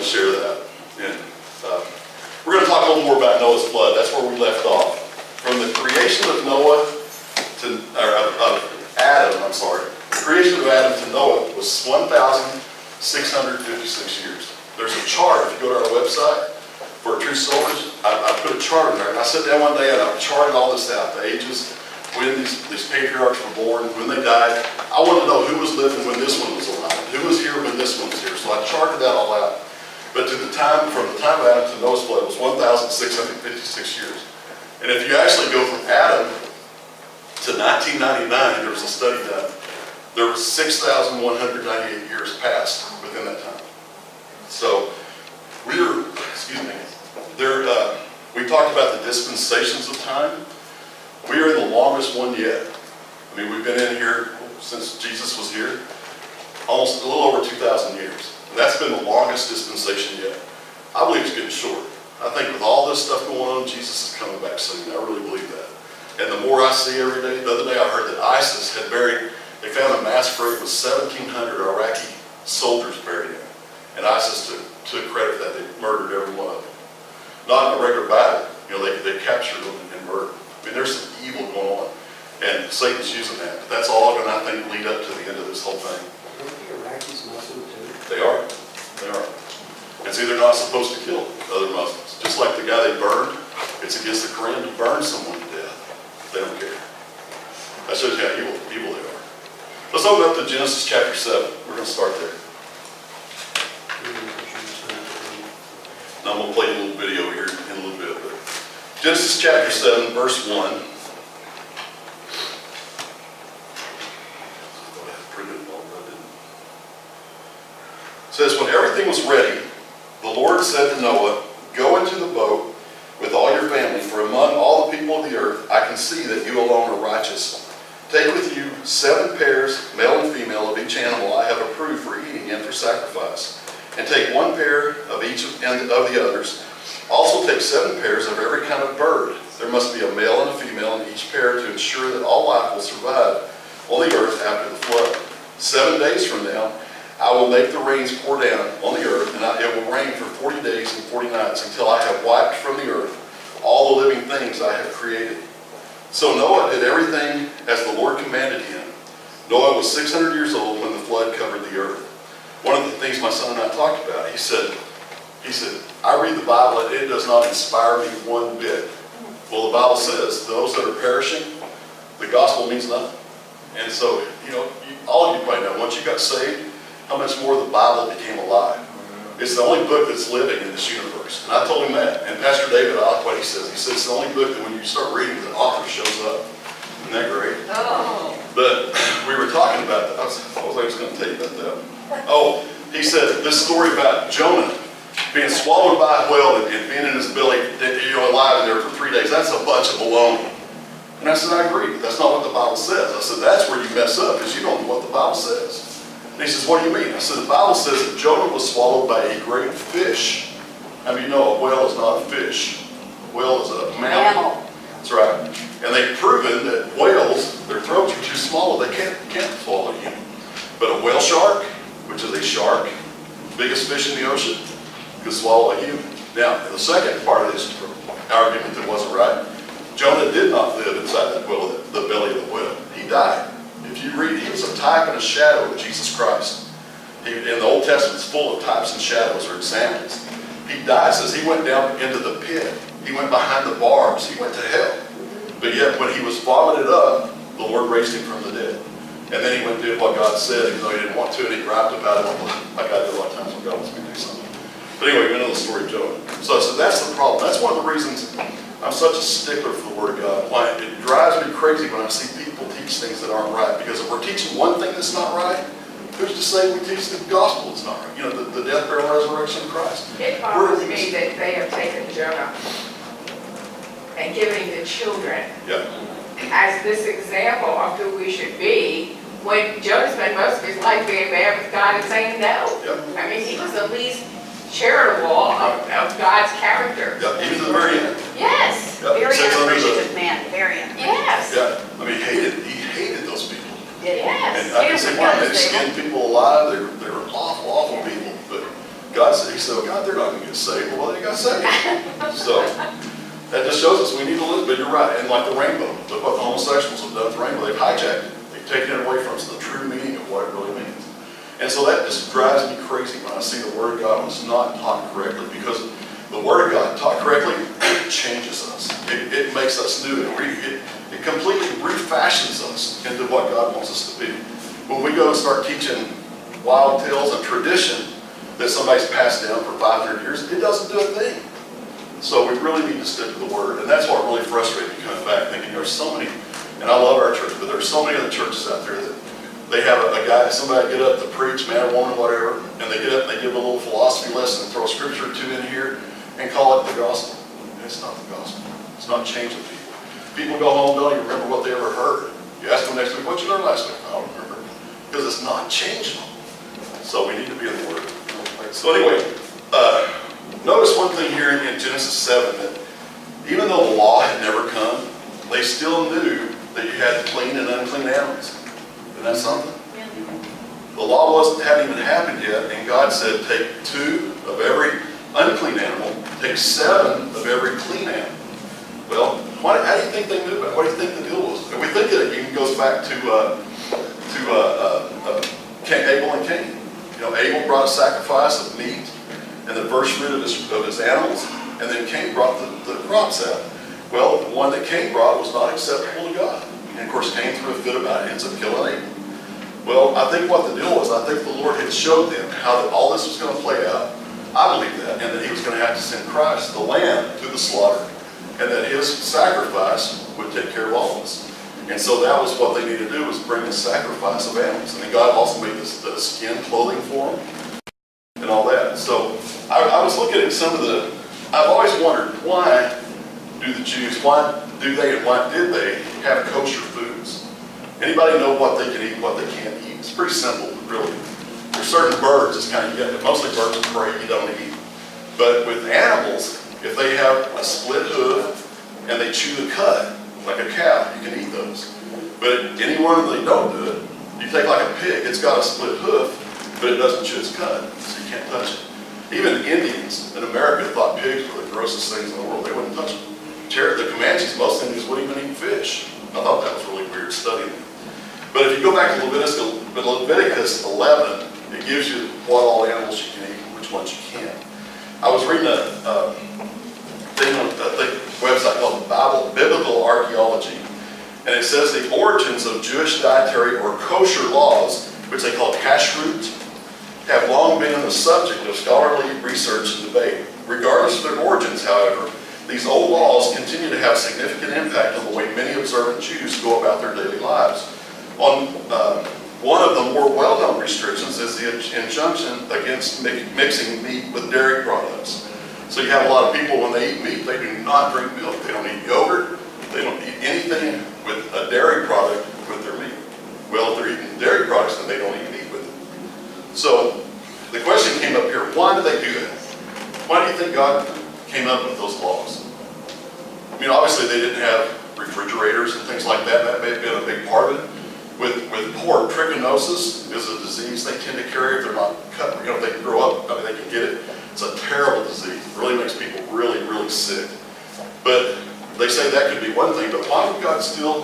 to share that. And we're going to talk a little more about Noah's flood. That's where we left off. From the creation of Adam, the creation of Adam to Noah was 1,656 years. There's a chart, if you go to our website, for true soldiers. I put a chart in there. I sat down one day and I charted all this out, the ages, when these patriarchs were born, when they died. I wanted to know who was living when this one was alive, who was here when this one was here. So I charted that all out. But from the time of Adam to Noah's flood was 1,656 years. And if you actually go from Adam to 1999, there was a study done, there was 6,198 years passed within that time. So we talked about the dispensations of time. We are in the longest one yet. I mean, we've been in here since Jesus was here, almost a little over 2,000 years. And that's been the longest dispensation yet. I believe it's getting short. I think with all this stuff going on, Jesus is coming back soon. I really believe that. And the more I see every day, the other day I heard that ISIS had they found a mass grave with 1,700 Iraqi soldiers buried in it. And ISIS took credit for that. They murdered every one of them. Not in a regular battle. They captured them and murdered them. I mean, there's some evil going on. And Satan's using that. But that's all going to, I think, lead up to the end of this whole thing. Aren't the Iraqis Muslim too? They are. They are. And see, they're not supposed to kill other Muslims. Just like the guy they burned, it's against the Quran to burn someone to death. They don't care. That shows you how evil they are. Let's open up to Genesis chapter 7. We're going to start there. Now I'm going to play a little video here in a little bit. But Genesis chapter 7, verse 1. It says, when everything was ready, the Lord said to Noah, go into the boat with all your family, for among all the people of the earth, I can see that you alone are righteous. Take with you 7 pairs, male and female, of each animal I have approved for eating and for sacrifice. And take 1 pair of each of the others. Also take 7 pairs of every kind of bird. There must be a male and a female in each pair to ensure that all life will survive on the earth after the flood. 7 days from now, I will make the rains pour down on the earth, and it will rain for 40 days and 40 nights until I have wiped from the earth all the living things I have created. So Noah did everything as the Lord commanded him. Noah was 600 years old when the flood covered the earth. One of the things my son and I talked about, he said, I read the Bible and it does not inspire me one bit. Well, the Bible says those that are perishing, the gospel means nothing. And so, all of you probably know, once you got saved, how much more the Bible became alive. It's the only book that's living in this universe. And I told him that. And Pastor David, I like what he says. He says it's the only book that when you start reading, the author shows up. Isn't that great? Oh. But we were talking about that. I was going to tell you about that. Oh, he said this story about Jonah being swallowed by a whale and being in his belly, alive in there for 3 days. That's a bunch of baloney. And I said, I agree. That's not what the Bible says. I said, that's where you mess up, because you don't know what the Bible says. And he says, what do you mean? I said, the Bible says that Jonah was swallowed by a great fish. I mean, a whale is not a fish. A whale is a mammal. That's right. And they've proven that whales, their throats are too small, they can't swallow a human. But a whale shark, which is a shark, biggest fish in the ocean, could swallow a human. Now, the second part of this argument that wasn't right, Jonah did not live inside the belly of the whale. He died. If you read, he was a type and a shadow of Jesus Christ. And the Old Testament's full of types and shadows or examples. He died, says he went down into the pit. He went behind the barbs. He went to hell. But yet when he was vomited up, the Lord raised him from the dead. And then he went and did what God said, even though he didn't want to, and he griped about it like I did a lot of times when God wants me to do something. But anyway, we know the story of Jonah. So that's the problem. That's one of the reasons I'm such a stickler for the Word of God. Why it drives me crazy when I see people teach things that aren't right. Because if we're teaching one thing that's not right, who's to say we teach the gospel that's not right? The death, burial, and resurrection of Christ. It bothers me that they have taken Jonah and given the children as this example of who we should be, when Jonah spent most of his life being mad with God and saying no. I mean, he was the least charitable of God's character. Even to the very end. Yes. Very unappreciative man, very unappreciative. Yes. I mean, he hated those people. Yes. And I can say, wow, they skinned people alive. They were awful, awful people. But God said, he said, well, God, they're not going to get saved. Well, they got saved. So that just shows us we need to live, but you're right. And like the rainbow, look what the homosexuals have done with the rainbow. They've hijacked it. They've taken it away from us, the true meaning of what it really means. And so that just drives me crazy when I see the Word of God was not taught correctly, because the Word of God taught correctly changes us. It makes us new. It completely refashions us into what God wants us to be. When we go and start teaching wild tales of tradition that somebody's passed down for 500 years, it doesn't do a thing. So we really need to stick to the Word. And that's what really frustrated me coming back, thinking there's so many, and I love our church, but there's so many other churches out there that they have a guy, somebody get up to preach, man or woman, whatever, and they get up and they give a little philosophy lesson and throw a scripture or two in here and call it the gospel. And it's not the gospel. It's not changing people. People go home, don't even remember what they ever heard. You ask them next week, what you learned last week? I don't remember. Because it's not changing them. So we need to be in the Word. So anyway, notice one thing here in Genesis 7, that even though the law had never come, they still knew that you had clean and unclean animals. Isn't that something? The law hadn't even happened yet, and God said, take 2 of every unclean animal, take 7 of every clean animal. Well, how do you think they knew about it? What do you think the deal was? And we think that it even goes back to Abel and Cain. You know, Abel brought a sacrifice of meat and the first fruit of his animals, and then Cain brought the crops out. Well, the one that Cain brought was not acceptable to God. And of course, Cain threw a fit about it, ends up killing Abel. Well, I think what the deal was, I think the Lord had showed them how that all this was going to play out. I believe that, and that he was going to have to send Christ, the Lamb, to the slaughter, and that his sacrifice would take care of all of us. And so that was what they needed to do, was bring the sacrifice of animals. And then God also made the skin clothing for them and all that. So I was looking at some of I've always wondered, why do the Jews, why did they have kosher foods? Anybody know what they can eat, what they can't eat? It's pretty simple, really. There's certain birds, it's kind of, you get, mostly birds of prey you don't eat. But with animals, if they have a split hoof and they chew the cud, like a cow, you can eat those. But anyone that don't do it, you take like a pig, it's got a split hoof, but it doesn't chew its cud, so you can't touch it. Even Indians in America thought pigs were the grossest things in the world. They wouldn't touch them. The Comanches, most Indians wouldn't even eat fish. I thought that was really weird studying them. But if you go back to Leviticus 11, it gives you what all animals you can eat and which ones you can't. I was reading a thing on a website called Biblical Archaeology, and it says the origins of Jewish dietary or kosher laws, which they call kashrut, have long been the subject of scholarly research and debate. Regardless of their origins, however, these old laws continue to have significant impact on the way many observant Jews go about their daily lives. One of the more well-known restrictions is the injunction against mixing meat with dairy products. So you have a lot of people, when they eat meat, they do not drink milk. They don't eat yogurt. They don't eat anything with a dairy product with their meat. Well, if they're eating dairy products, then they don't eat meat with it. So the question came up here, why do they do that? Why do you think God came up with those laws? I mean, obviously they didn't have refrigerators and things like that. That may have been a big part of it. With pork, trichinosis is a disease they tend to carry if they're not cut. You know, if they grow up, I mean, they can get it. It's a terrible disease. It really makes people really, really sick. But they say that could be one thing, but why would God still,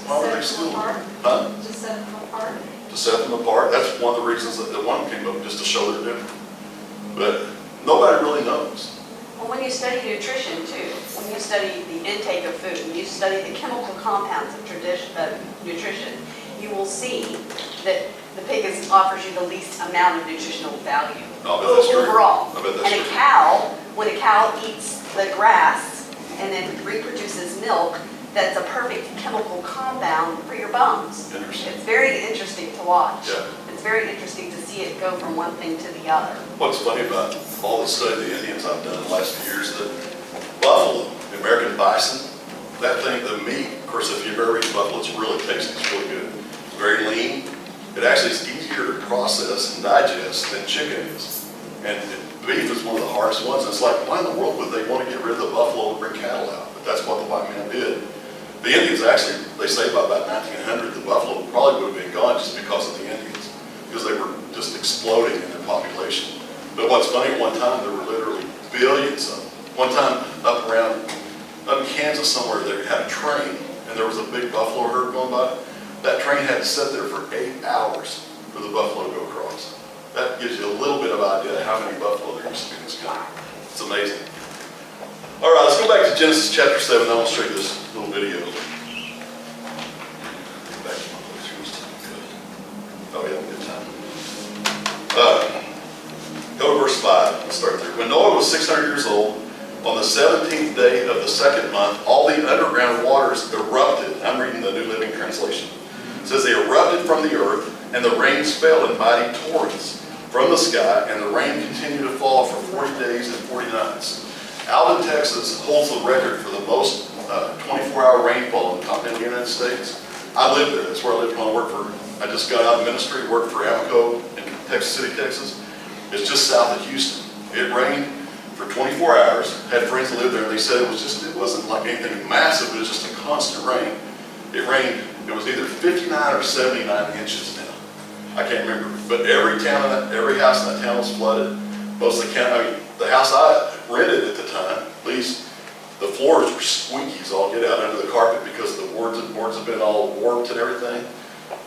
why would they still, huh? To set them apart. To set them apart. That's one of the reasons that the one came up, just to show they're different. But nobody really knows. Well, when you study nutrition too, when you study the intake of food, when you study the chemical compounds of nutrition, you will see that the pig offers you the least amount of nutritional value overall. And a cow, when a cow eats the grass and then reproduces milk, that's a perfect chemical compound for your bones. It's very interesting to watch. Yeah. It's very interesting to see it go from one thing to the other. What's funny about all the study of the Indians I've done in the last few years, that buffalo, the American bison, that thing, the meat, of course, if you've ever eaten buffalo, it's really tasty, it's really good. It's very lean. It actually is easier to process and digest than chicken is. And beef is one of the hardest ones. It's like, why in the world would they want to get rid of the buffalo and bring cattle out? But that's what the white man did. The Indians actually, they say by about 1900, the buffalo probably would have been gone just because of the Indians, because they were just exploding in their population. But what's funny, at one time, there were literally billions of them. One time, up in Kansas somewhere, they had a train, and there was a big buffalo herd going by. That train had to sit there for 8 hours for the buffalo to go across. That gives you a little bit of idea of how many buffalo there used to be in this country. It's amazing. All right, let's go back to Genesis chapter 7. I want to show you this little video. Back to my notes. Oh, yeah, good time. Go to verse 5. Let's start there. When Noah was 600 years old, on the 17th day of the second month, all the underground waters erupted. I'm reading the New Living Translation. It says they erupted from the earth, and the rains fell in mighty torrents from the sky, and the rain continued to fall for 40 days and 40 nights. Alvin, Texas holds the record for the most 24-hour rainfall in the continental United States. I live there. That's where I lived when I worked for, I just got out of ministry, worked for Amoco in Texas City, Texas. It's just south of Houston. It rained for 24 hours. Had friends that lived there, and they said it wasn't like anything massive, it was just a constant rain. It rained, it was either 59 or 79 inches now. I can't remember. But every house in that town was flooded. Most of the house I rented at the time, at least, the floors were squeaky as all get out under the carpet because the boards have been all warped and everything.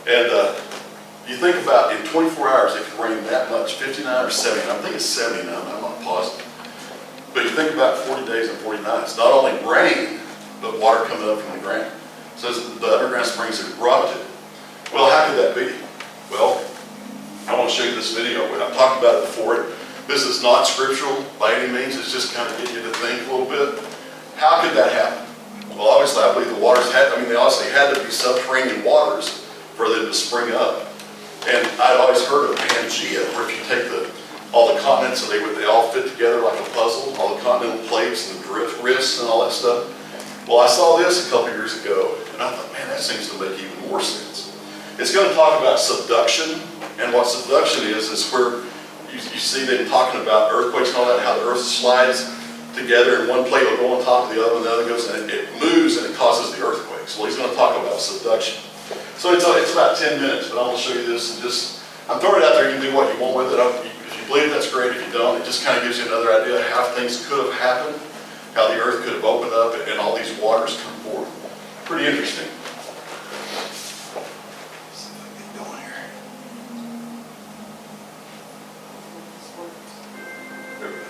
And you think about in 24 hours it can rain that much, 59 or 70. I think it's 79, I'm not positive. But you think about 40 days and 40 nights. Not only rain, but water coming up from the ground. It says that the underground springs have erupted. Well, how could that be? Well, I want to show you this video. I've talked about it before. This is not scriptural by any means. It's just kind of getting you to think a little bit. How could that happen? Well, obviously, I believe the waters they obviously had to be subterranean waters for them to spring up. And I'd always heard of Pangea, where if you take all the continents and they all fit together like a puzzle, all the continental plates and the rifts and all that stuff. Well, I saw this a couple years ago, and I thought, man, that seems to make even more sense. It's going to talk about subduction, and what subduction is where you see them talking about earthquakes and all that, how the earth slides together and one plate will go on top of the other and the other goes, and it moves and it causes the earthquakes. Well, he's going to talk about subduction. So it's about 10 minutes, but I'm going to show you this, and I'm throwing it out there. You can do what you want with it. If you believe, that's great. If you don't, it just kind of gives you another idea of how things could have happened, how the earth could have opened up and all these waters come forth. Pretty interesting. See if I can get going here. There we go.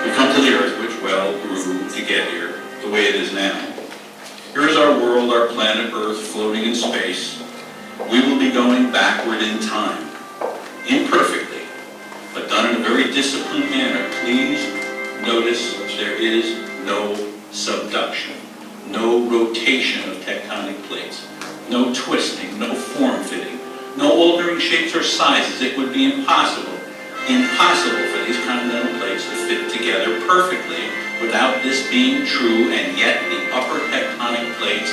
We come to the earth, which grew to get here, the way it is now. Here is our world, our planet Earth, floating in space. We will be going backward in time, imperfectly, but done in a very disciplined manner. Please notice there is no subduction, no rotation of tectonic plates, no twisting, no form-fitting, no altering shapes or sizes. It would be impossible for these continental plates to fit together perfectly without this being true, and yet the upper tectonic plates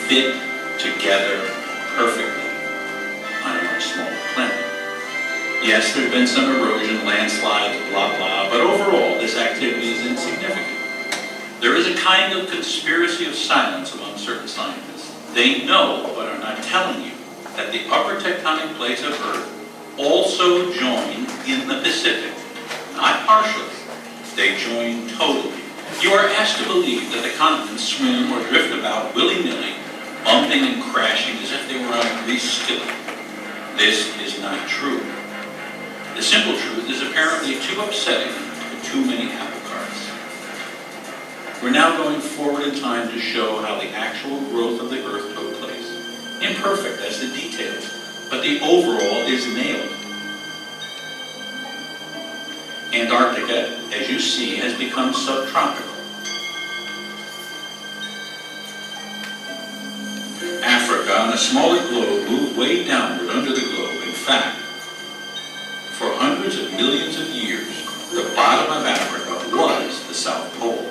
fit together perfectly on our small planet. Yes, there have been some erosion, landslides, blah, blah, but overall this activity is insignificant. There is a kind of conspiracy of silence among certain scientists. They know, but are not telling you, that the upper tectonic plates of Earth also join in the Pacific, not partially. They join totally. You are asked to believe that the continents swim or drift about willy-nilly, bumping and crashing as if they were on a greased skillet. This is not true. The simple truth is apparently too upsetting for too many apple carts. We're now going forward in time to show how the actual growth of the Earth took place. Imperfect as the details, but the overall is nailed. Antarctica, as you see, has become subtropical. Africa, on a smaller globe, moved way downward under the globe. In fact, for hundreds of millions of years, the bottom of Africa was the South Pole.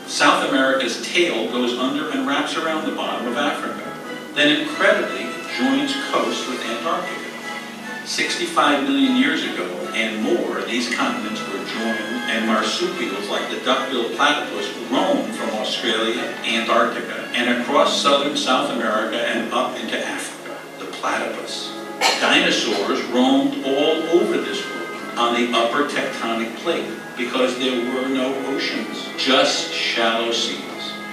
South America's tail goes under and wraps around the bottom of Africa. Then incredibly, it joins coast with Antarctica. 65 million years ago and more, these continents were joined, and marsupials like the duck-billed platypus roamed from Australia, Antarctica, and across southern South America and up into Africa. The platypus. Dinosaurs roamed all over this world, on the upper tectonic plate because there were no oceans, just shallow seas.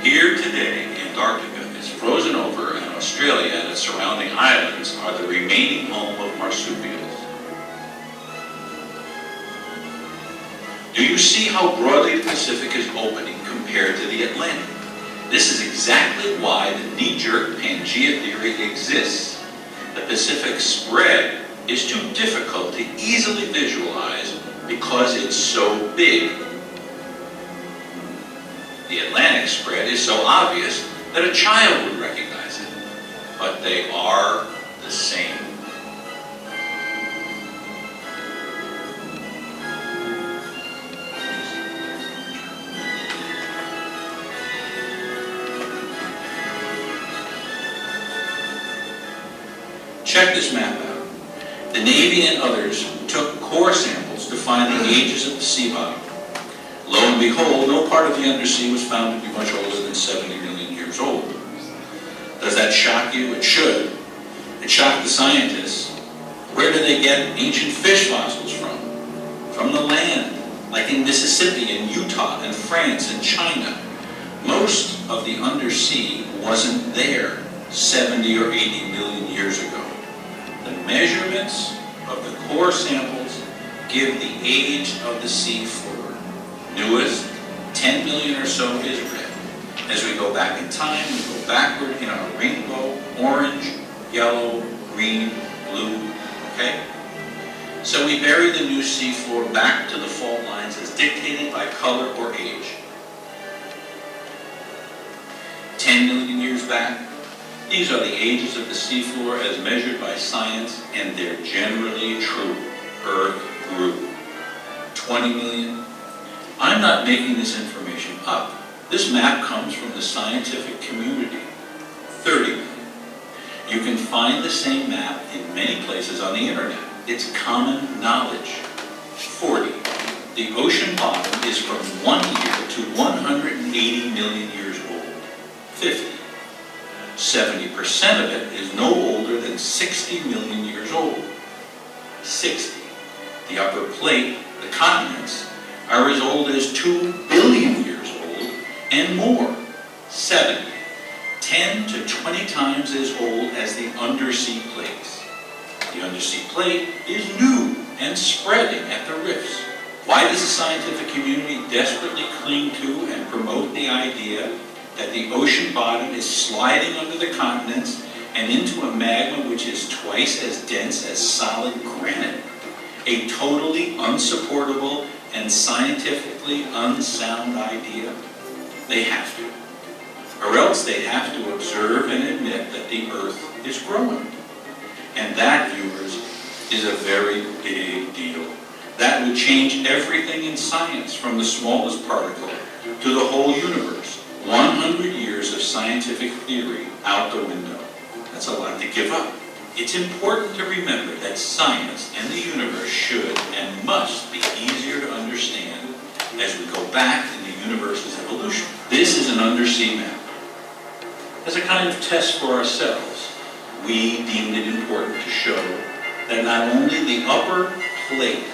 Here today, Antarctica is frozen over, and Australia and its surrounding islands are the remaining home of marsupials. Do you see how broadly the Pacific is opening compared to the Atlantic? This is exactly why the knee-jerk Pangea theory exists. The Pacific spread is too difficult to easily visualize because it's so big. The Atlantic spread is so obvious that a child would recognize it, but they are the same. Check this map out. The Navy and others took core samples to find the ages of the sea bottom. Lo and behold, no part of the undersea was found to be much older than 70 million years old. Does that shock you? It should. It shocked the scientists. Where do they get ancient fish fossils from? From the land, like in Mississippi and Utah and France and China. Most of the undersea wasn't there 70 or 80 million years ago. The measurements of the core samples give the age of the sea floor. Newest, 10 million or so is red. As we go back in time, we go backward in our rainbow, orange, yellow, green, blue, okay? So we bury the new sea floor back to the fault lines as dictated by color or age. 10 million years back, these are the ages of the seafloor as measured by science, and they're generally true. Earth grew. 20 million? I'm not making this information up. This map comes from the scientific community. 30 million. You can find the same map in many places on the internet. It's common knowledge. 40. The ocean bottom is from 1 year to 180 million years old. 50. 70% of it is no older than 60 million years old. 60. The upper plate, the continents, are as old as 2 billion years old and more. 70. 10 to 20 times as old as the undersea plates. The undersea plate is new and spreading at the rifts. Why does the scientific community desperately cling to and promote the idea that the ocean bottom is sliding under the continents and into a magma which is twice as dense as solid granite? A totally unsupportable and scientifically unsound idea? They have to. Or else they have to observe and admit that the Earth is growing. And that, viewers, is a very big deal. That would change everything in science, from the smallest particle to the whole universe. 100 years of scientific theory out the window. That's a lot to give up. It's important to remember that science and the universe should and must be easier to understand as we go back in the universe's evolution. This is an undersea map. As a kind of test for ourselves, we deemed it important to show that not only the upper plate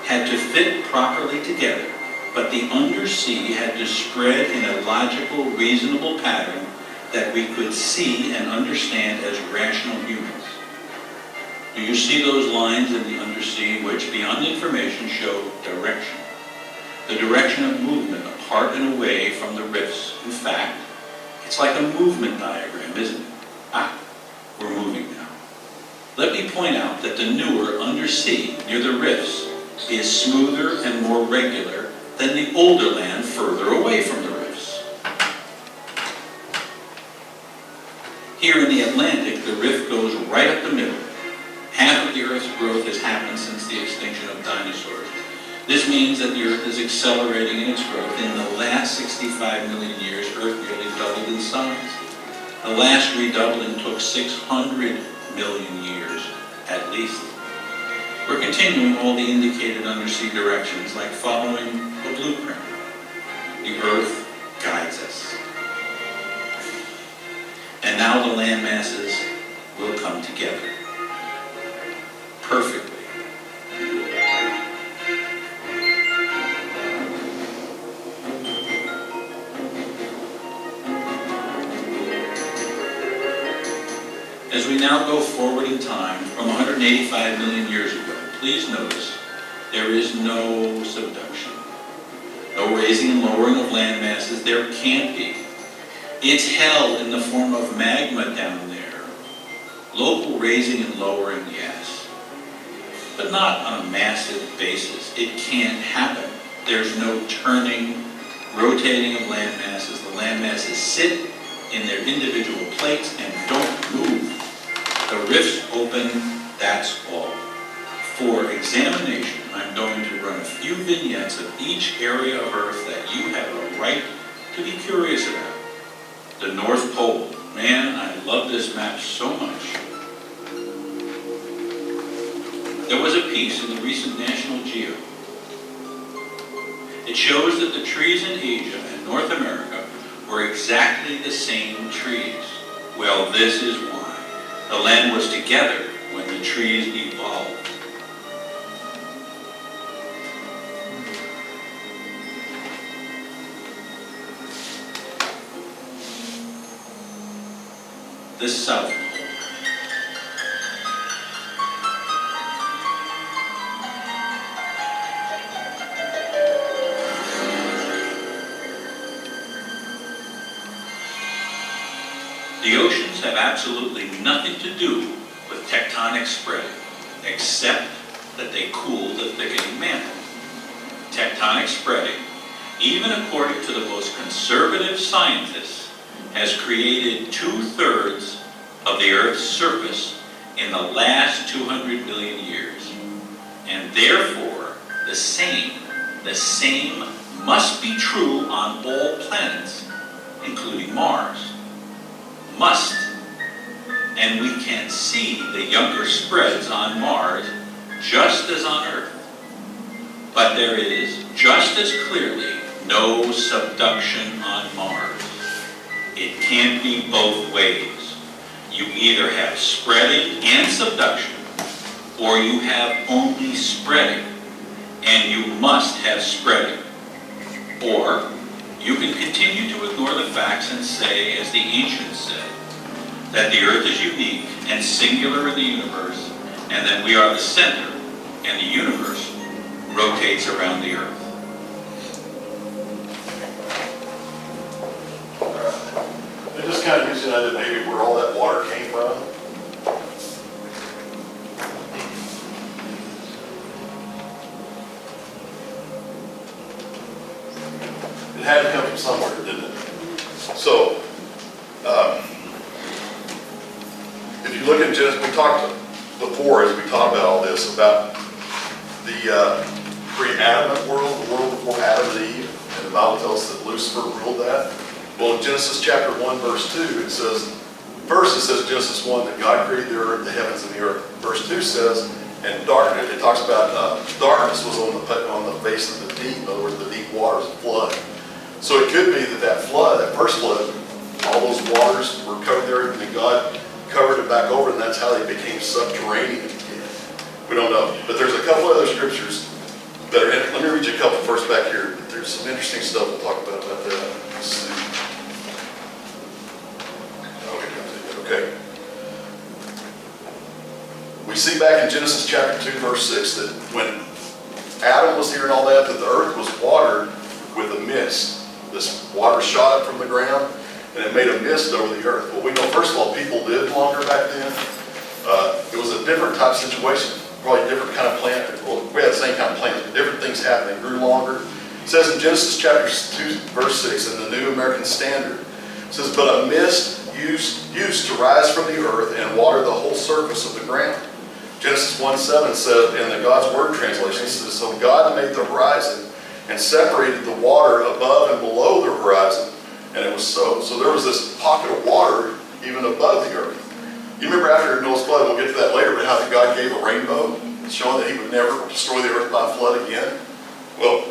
had to fit properly together, but the undersea had to spread in a logical, reasonable pattern that we could see and understand as rational humans. Do you see those lines in the undersea which, beyond information, show direction? The direction of movement apart and away from the rifts. In fact, it's like a movement diagram, isn't it? We're moving now. Let me point out that the newer undersea near the rifts is smoother and more regular than the older land further away from the rifts. Here in the Atlantic, the rift goes right up the middle. Half of the Earth's growth has happened since the extinction of dinosaurs. This means that the Earth is accelerating in its growth. In the last 65 million years, Earth nearly doubled in size. The last redoubling took 600 million years, at least. We're continuing all the indicated undersea directions, like following a blueprint. The Earth guides us. And now the land masses will come together perfectly. now go forward in time from 185 million years ago. Please notice, there is no subduction, no raising and lowering of land masses. There can't be. It's held in the form of magma down there. Local raising and lowering, yes, but not on a massive basis. It can't happen. There's no turning, rotating of land masses. The land masses sit in their individual plates and don't move. The rifts open, that's all. For examination, I'm going to run a few vignettes of each area of Earth that you have a right to be curious about. The North Pole. Man, I love this map so much. There was a piece in the recent National Geo. It shows that the trees in Asia and North America were exactly the same trees. Well, this is why. The land was together when the trees evolved. The South Pole. The oceans have absolutely nothing to do with tectonic spreading, except that they cool the thickening mantle. Tectonic spreading, even according to the most conservative scientists, has created 2/3 of the Earth's surface in the last 200 million years. And therefore, the same must be true on all planets, including Mars. Must. And we can see the younger spreads on Mars just as on Earth. But there is, just as clearly, no subduction on Mars. It can't be both ways. You either have spreading and subduction, or you have only spreading, and you must have spreading. Or you can continue to ignore the facts and say, as the ancients said, that the Earth is unique and singular in the universe, and that we are the center, and the universe rotates around the Earth. It just kind of gives you an idea maybe where all that water came from. It had to come from somewhere, didn't it? So, if you look at Genesis, we talked before, as we talked about all this, about the pre-Adamite world, the world before Adam and Eve, and the Bible tells us that Lucifer ruled that. Well, in Genesis chapter 1, verse 2, it says, first it says Genesis 1, that God created the earth, the heavens and the earth. Verse 2 says, and darkness, it talks about darkness was on the face of the deep, in other words, the deep waters, the flood. So it could be that flood, that first flood, all those waters were covered there, and God covered it back over, and that's how they became subterranean again. We don't know. But there's a couple other scriptures that are in it. Let me read you a couple first back here. There's some interesting stuff we'll talk about that. Let's see. Okay. We see back in Genesis chapter 2, verse 6, that when Adam was here and all that the earth was watered with a mist. This water shot up from the ground, and it made a mist over the earth. Well, we know, first of all, people lived longer back then. It was a different type of situation, probably a different kind of plant. Well, we had the same kind of plants, but different things happened. They grew longer. It says in Genesis chapter 2, verse 6, in the New American Standard, it says, but a mist used to rise from the earth and water the whole surface of the ground. Genesis 1:7 says, in the God's Word translation, it says, so God made the horizon and separated the water above and below the horizon, and it was so. So there was this pocket of water even above the earth. You remember after Noah's flood, we'll get to that later, but how God gave a rainbow, showing that he would never destroy the earth by a flood again? Well,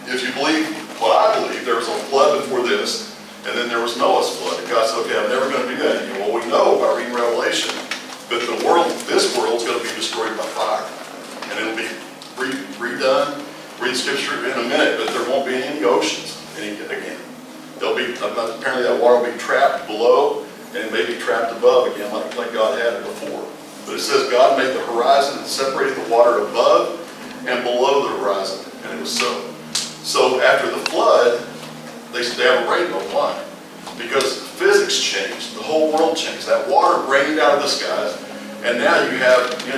if you believe what I believe, there was a flood before this, and then there was Noah's flood. And God said, okay, I'm never going to do that again. Well, we know by reading Revelation that this world is going to be destroyed by fire. And it'll be redone. Read scripture in a minute, but there won't be any oceans again. There'll be, apparently that water will be trapped below, and may be trapped above again like God had it before. But it says God made the horizon and separated the water above and below the horizon, and it was so. So after the flood, they have a rainbow. Why? Because physics changed, the whole world changed. That water rained out of the skies, and now you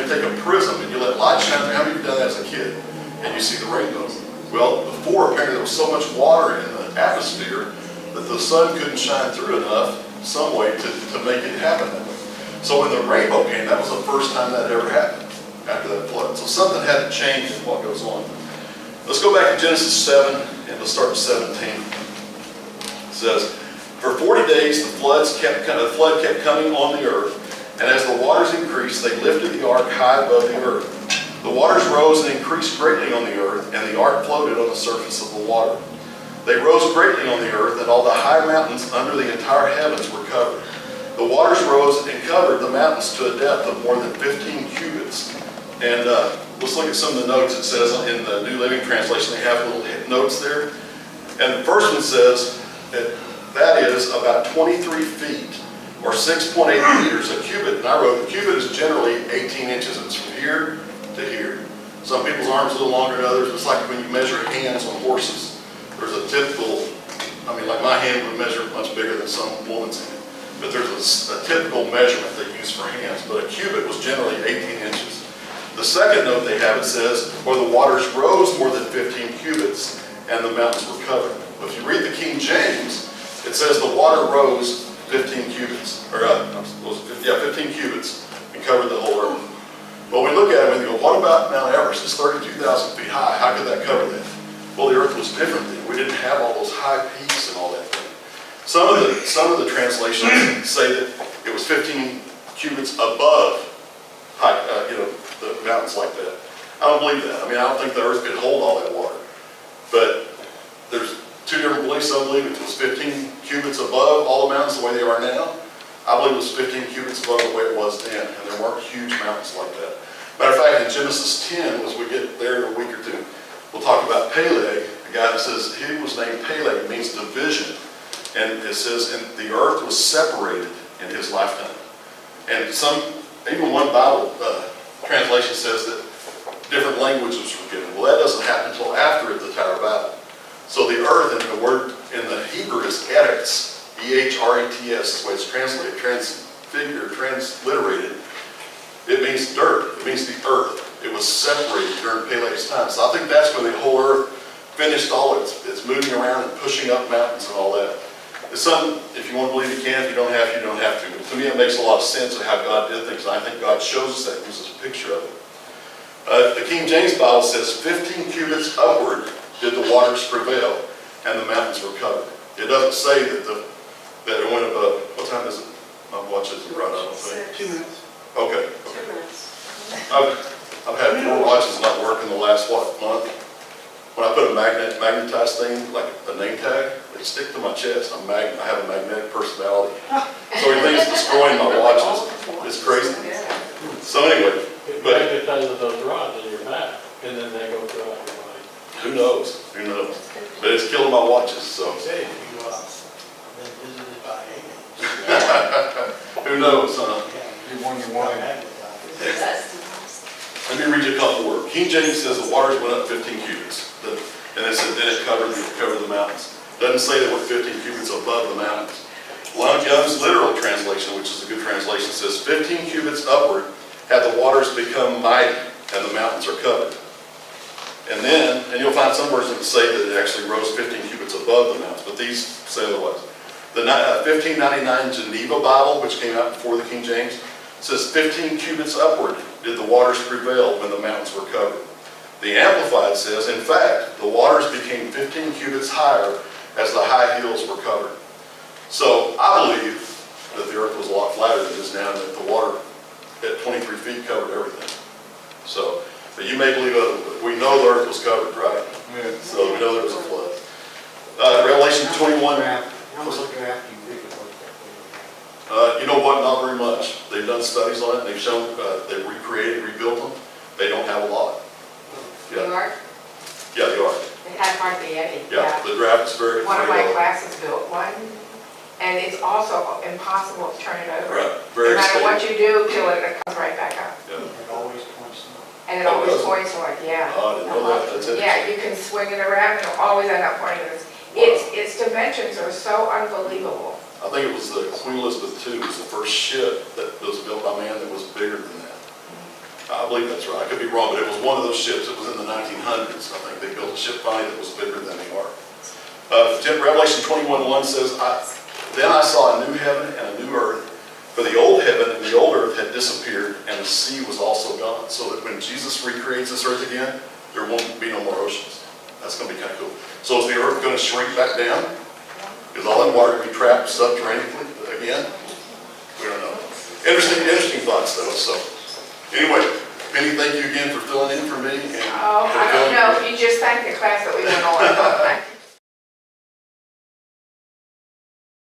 take a prism and you let light shine through. How many of you done that as a kid? And you see the rainbow. Well, before apparently there was so much water in the atmosphere that the sun couldn't shine through enough some way to make it happen that way. So when the rainbow came, that was the first time that ever happened after that flood. So something had to change in what goes on. Let's go back to Genesis 7 and let's start with 17. It says, for 40 days the flood kept coming on the earth, and as the waters increased, they lifted the ark high above the earth. The waters rose and increased greatly on the earth, and the ark floated on the surface of the water. They rose greatly on the earth, and all the high mountains under the entire heavens were covered. The waters rose and covered the mountains to a depth of more than 15 cubits. And let's look at some of the notes. It says in the New Living Translation, they have little notes there. And the first one says that is about 23 feet, or 6.8 meters a cubit. And I wrote, the cubit is generally 18 inches. It's from here to here. Some people's arms are a little longer than others. It's like when you measure hands on horses. There's a typical, like my hand would measure much bigger than some woman's hand. But there's a typical measurement they use for hands. But a cubit was generally 18 inches. The second note they have, it says, where the waters rose more than 15 cubits and the mountains were covered. But if you read the King James, it says the water rose 15 cubits. 15 cubits and covered the whole earth. Well, we look at it and we go, what about Mount Everest? It's 32,000 feet high. How could that cover that? Well, the earth was different then. We didn't have all those high peaks and all that thing. Some of the translations say that it was 15 cubits above the mountains like that. I don't believe that. I don't think the earth could hold all that water. But there's two different beliefs. Some believe it was 15 cubits above all the mountains the way they are now. I believe it was 15 cubits above the way it was then, and there weren't huge mountains like that. Matter of fact, in Genesis 10, as we get there in a week or two, we'll talk about Peleg, the guy that says he was named Peleg. It means division. And it says, and the earth was separated in his lifetime. And even one Bible translation says that different languages were given. Well, that doesn't happen until after the Tower of Babel. So the earth, and the word in the Hebrew is eretz, E-H-R-E-T-S, is the way it's translated, transliterated. It means dirt, it means the earth. It was separated during Peleg's time. So I think that's when the whole earth finished all its moving around and pushing up mountains and all that. It's something, if you want to believe you can, if you don't have to, you don't have to. But to me, it makes a lot of sense of how God did things. And I think God shows us that, gives us a picture of it. The King James Bible says 15 cubits upward did the waters prevail, and the mountains were covered. It doesn't say that it went above. What time is it? My watch isn't right, I don't think. 2 minutes. Okay. 2 minutes. I've had 4 watches not work in the last, month? When I put a magnetized thing, like a name tag, they stick to my chest. I have a magnetic personality. So everything's destroying my watches. It's crazy. So anyway, It but magnetizes those rods in your back, and then they go throughout your body. who knows? Who knows? But it's killing my watches, so. Say, if you been visited by aliens. Who knows, huh? You want magnetized. Let me read you a couple words. King James says the waters went up 15 cubits. And it said then it covered the mountains. Doesn't say they were 15 cubits above the mountains. Young's literal translation, which is a good translation, says 15 cubits upward had the waters become mighty and the mountains are covered. And you'll find some versions that say that it actually rose 15 cubits above the mountains, but these say otherwise. The 1599 Geneva Bible, which came out before the King James, says 15 cubits upward did the waters prevail when the mountains were covered. The Amplified says, in fact, the waters became 15 cubits higher as the high hills were covered. So I believe that the earth was a lot flatter than it is now, and that the water at 23 feet covered everything. So, but you may believe other, but we know the earth was covered, right? Yeah. So we know there was a flood. Revelation 21. How much draft do you think it was? You know what? Not very much. They've done studies on it. They've shown, they've recreated, rebuilt them. They don't have a lot. New York, Yeah, they are. they had hardly any. Yeah, the draft is very One of my low. classes built one, And it's also impossible to turn it over. Right, No very matter what stable. you do, till it comes right back up. Yeah. It always points north. And it Oh, always does it? points north, yeah. Oh, I didn't know that, that's it. Yeah, you can swing it around, it'll always end up pointing this. Its dimensions are so unbelievable. I think it was the Queen Elizabeth II was the first ship that was built by man that was bigger than that. I believe that's right, I could be wrong, but it was one of those ships, it was in the 1900s, I think they built a ship finally that was bigger than the ark. Revelation 21:1 says, Then I saw a new heaven and a new earth, for the old heaven and the old earth had disappeared, and the sea was also gone. So that when Jesus recreates this earth again, there won't be no more oceans. That's going to be kind of cool. So is the earth going to shrink back down? Is all that water going to be trapped subterraneously again? We don't know. Interesting thoughts though. So anyway, Penny, thank you again for filling in for me. And Oh, I don't know, if you just thank the class that we went on.